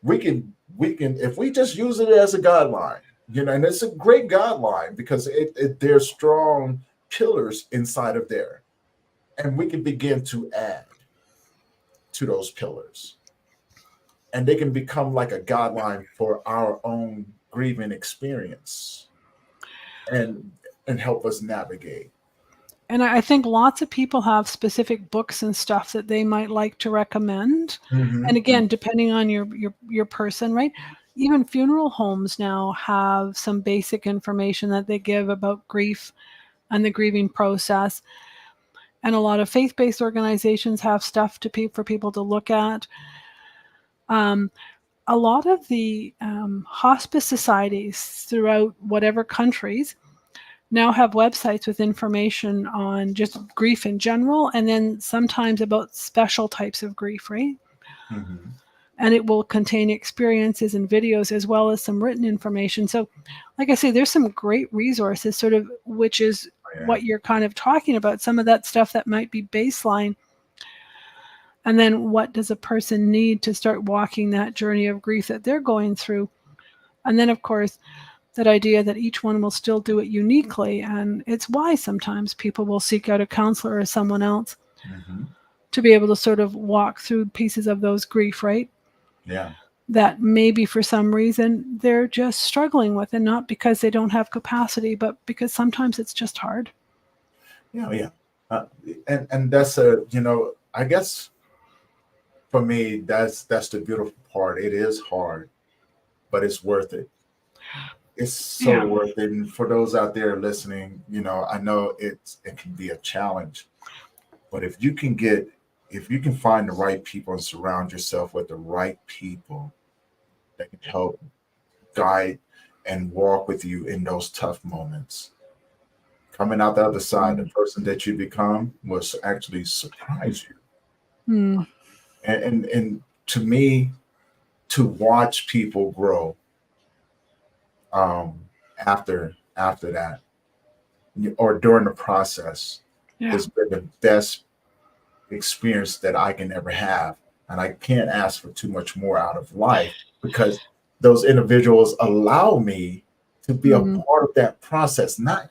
We can if we just use it as a guideline, and it's a great guideline because there's strong pillars inside of there, and we can begin to add. to those pillars, and they can become like a guideline for our own grieving experience and help us navigate. And I think lots of people have specific books and stuff that they might like to recommend. And again, depending on your person, right? Even funeral homes now have some basic information that they give about grief and the grieving process. And a lot of faith-based organizations have stuff for people to look at. A lot of the hospice societies throughout whatever countries now have websites with information on just grief in general, and then sometimes about special types of grief, right? And it will contain experiences and videos as well as some written information. So like I say, there's some great resources, sort of, which is what you're kind of talking about, some of that stuff that might be baseline. And then what does a person need to start walking that journey of grief that they're going through? And then, of course, that idea that each one will still do it uniquely. And it's why sometimes people will seek out a counselor or someone else to be able to sort of walk through pieces of those grief, right? Yeah. That maybe for some reason they're just struggling with, and not because they don't have capacity, but because sometimes it's just hard. Yeah. And that's I guess for me, that's the beautiful part. It is hard, but it's worth it. It's so worth it. And for those out there listening, I know it can be a challenge, but if you can find the right people and surround yourself with the right people that can help guide and walk with you in those tough moments, coming out the other side, the person that you become will actually surprise you. And to me, to watch people grow after that, or during the process, has been the best experience that I can ever have. And I can't ask for too much more out of life, because those individuals allow me to be a part of that process, not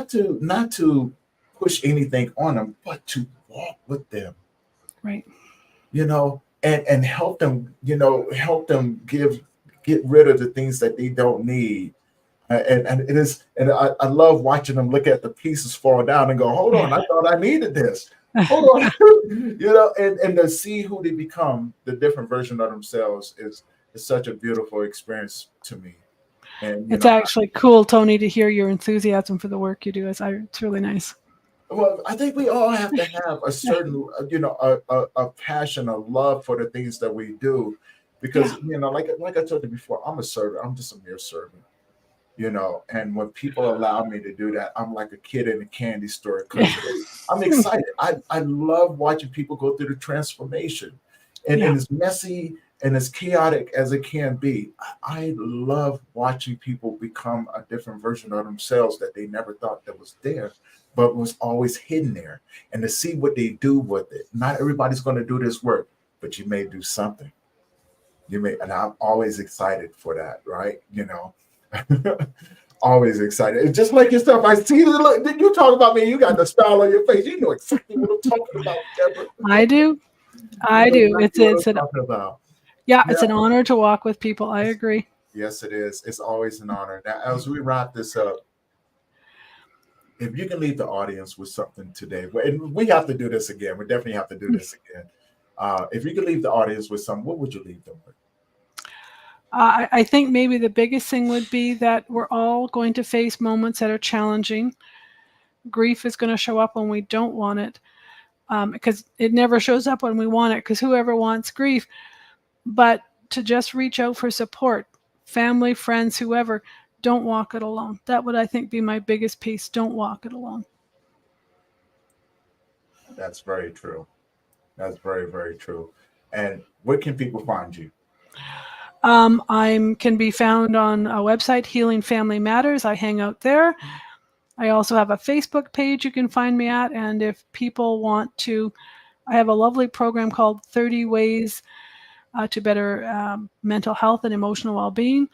to push anything on them, but to walk with them, right? And help them, get rid of the things that they don't need. And I love watching them look at the pieces fall down and go, hold on, I thought I needed this. Hold on. And to see who they become, the different version of themselves, is such a beautiful experience to me. And it's actually cool, Tony, to hear your enthusiasm for the work you do. It's really nice. Well, I think we all have to have a certain, a passion, a love for the things that we do, because like I told you before, I'm a servant. I'm just a mere servant. And when people allow me to do that, I'm like a kid in a candy store. I'm excited. I love watching people go through the transformation, and as messy and as chaotic as it can be, I love watching people become a different version of themselves that they never thought that was there, but was always hidden there, and to see what they do with it. Not everybody's going to do this work, but you may do something. And I'm always excited for that, right? Always excited. It's just like yourself. I see did you talk about me? You got the smile on your face. You know exactly what I'm talking about, Debra. I do. It's an honor to walk with people. I agree. Yes, it is. It's always an honor. Now, as we wrap this up, if you can leave the audience with something today, and we have to do this again. We definitely have to do this again. If you could leave the audience with something, what would you leave them with? I think maybe the biggest thing would be that we're all going to face moments that are challenging. Grief is going to show up when we don't want it, because it never shows up when we want it, because whoever wants grief. But to just reach out for support, family, friends, whoever, don't walk it alone. That would, I think, be my biggest piece. Don't walk it alone. That's very true. That's very, very true. And where can people find you? I can be found on a website, Healing Family Matters. I hang out there. I also have a Facebook page you can find me at. And if people want to, I have a lovely program called 30 Ways to Better Mental Health and Emotional Well-Being.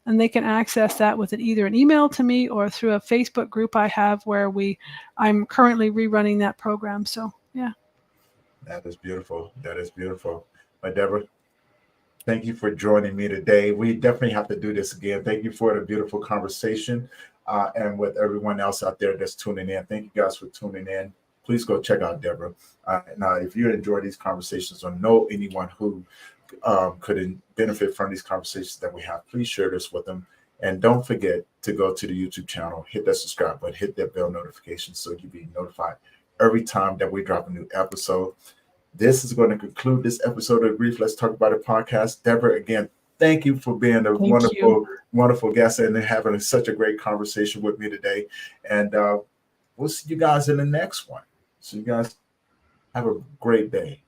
And they can access that with either an email to me or through a Facebook group I have where I'm currently rerunning that program. So, yeah. That is beautiful. That is beautiful. But Debra, thank you for joining me today. We definitely have to do this again. Thank you for the beautiful conversation. And with everyone else out there that's tuning in, thank you guys for tuning in. Please go check out Debra. Now, if you enjoy these conversations or know anyone who could benefit from these conversations that we have, please share this with them. And don't forget to go to the YouTube channel, hit that subscribe button, hit that bell notification so you'll be notified every time that we drop a new episode. This is going to conclude this episode of Grief Let's Talk About It podcast. Debra, again, thank you for being a wonderful guest and having such a great conversation with me today. And we'll see you guys in the next one. So you guys have a great day.